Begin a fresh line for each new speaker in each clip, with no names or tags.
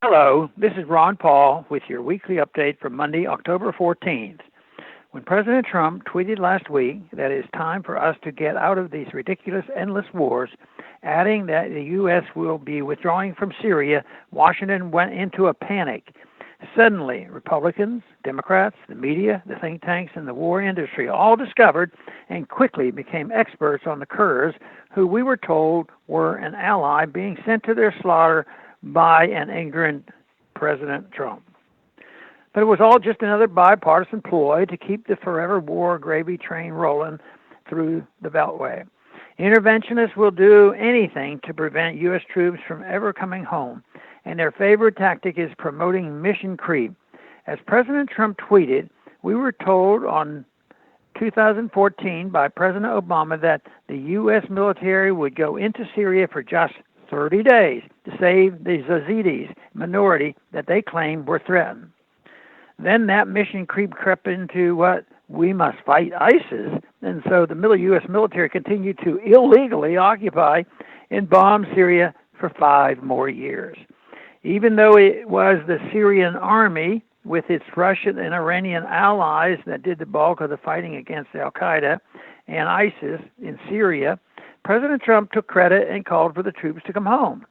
Hello, this is Ron Paul with your weekly update for Monday, October 14th. When President Trump tweeted last week that it's time for us to get out of these ridiculous, endless wars, adding that the U.S. will be withdrawing from Syria, Washington went into a panic. Suddenly, Republicans, Democrats, the media, the think tanks, and the war industry all discovered and quickly became experts on the Kurds, who we were told were an ally being sent to their slaughter by an ignorant President Trump. But it was all just another bipartisan ploy to keep the forever war gravy train rolling through the Beltway. Interventionists will do anything to prevent U.S. troops from ever coming home, and their favorite tactic is promoting mission creep. As President Trump tweeted, we were told on 2014 by President Obama that the U.S. military would go into Syria for just 30 days to save the Yazidi minority that they claimed were threatened. Then that mission crept into what we must fight ISIS, and so the U.S. military continued to illegally occupy and bomb Syria for 5 more years. Even though it was the Syrian army with its Russian and Iranian allies that did the bulk of the fighting against Al-Qaeda and ISIS in Syria, President Trump took credit and called for the troops to come home.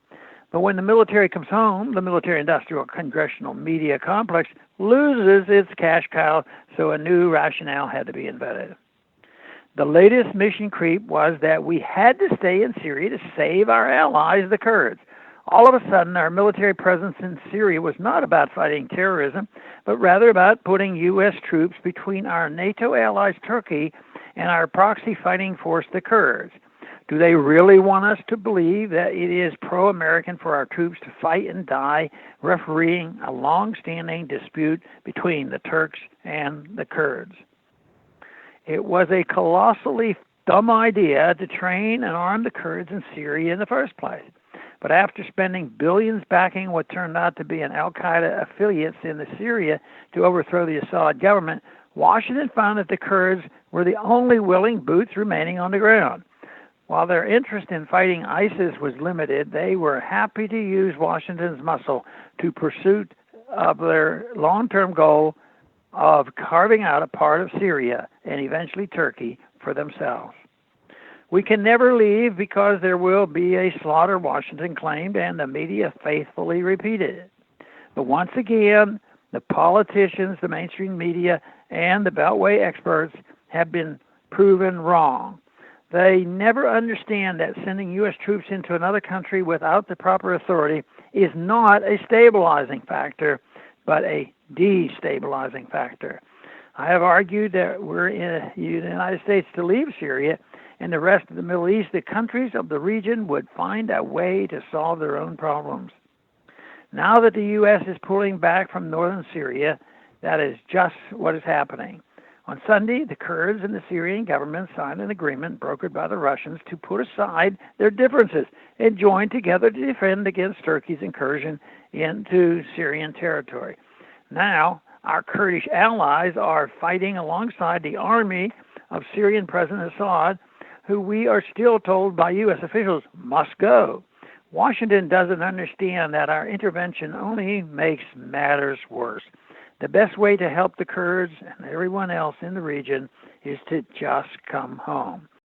But when the military comes home, the military-industrial congressional media complex loses its cash cow, so a new rationale had to be invented. The latest mission creep was that we had to stay in Syria to save our allies, the Kurds. All of a sudden, our military presence in Syria was not about fighting terrorism, but rather about putting U.S. troops between our NATO allies, Turkey, and our proxy fighting force, the Kurds. Do they really want us to believe that it is pro-American for our troops to fight and die, refereeing a long-standing dispute between the Turks and the Kurds? It was a colossally dumb idea to train and arm the Kurds in Syria in the first place. But after spending billions backing what turned out to be an Al-Qaeda affiliates in Syria to overthrow the Assad government, Washington found that the Kurds were the only willing boots remaining on the ground. While their interest in fighting ISIS was limited, they were happy to use Washington's muscle to pursuit of their long-term goal of carving out a part of Syria and eventually Turkey for themselves. We can never leave because there will be a slaughter, Washington claimed, and the media faithfully repeated it. But once again, the politicians, the mainstream media, and the Beltway experts have been proven wrong. They never understand that sending U.S. troops into another country without the proper authority is not a stabilizing factor, but a destabilizing factor. I have argued that were in the United States to leave Syria and the rest of the Middle East, the countries of the region would find a way to solve their own problems. Now that the U.S. is pulling back from northern Syria, that is just what is happening. On Sunday, the Kurds and the Syrian government signed an agreement brokered by the Russians to put aside their differences and join together to defend against Turkey's incursion into Syrian territory. Now, our Kurdish allies are fighting alongside the army of Syrian President Assad, who we are still told by U.S. officials must go. Washington doesn't understand that our intervention only makes matters worse. The best way to help the Kurds and everyone else in the region is to just come home.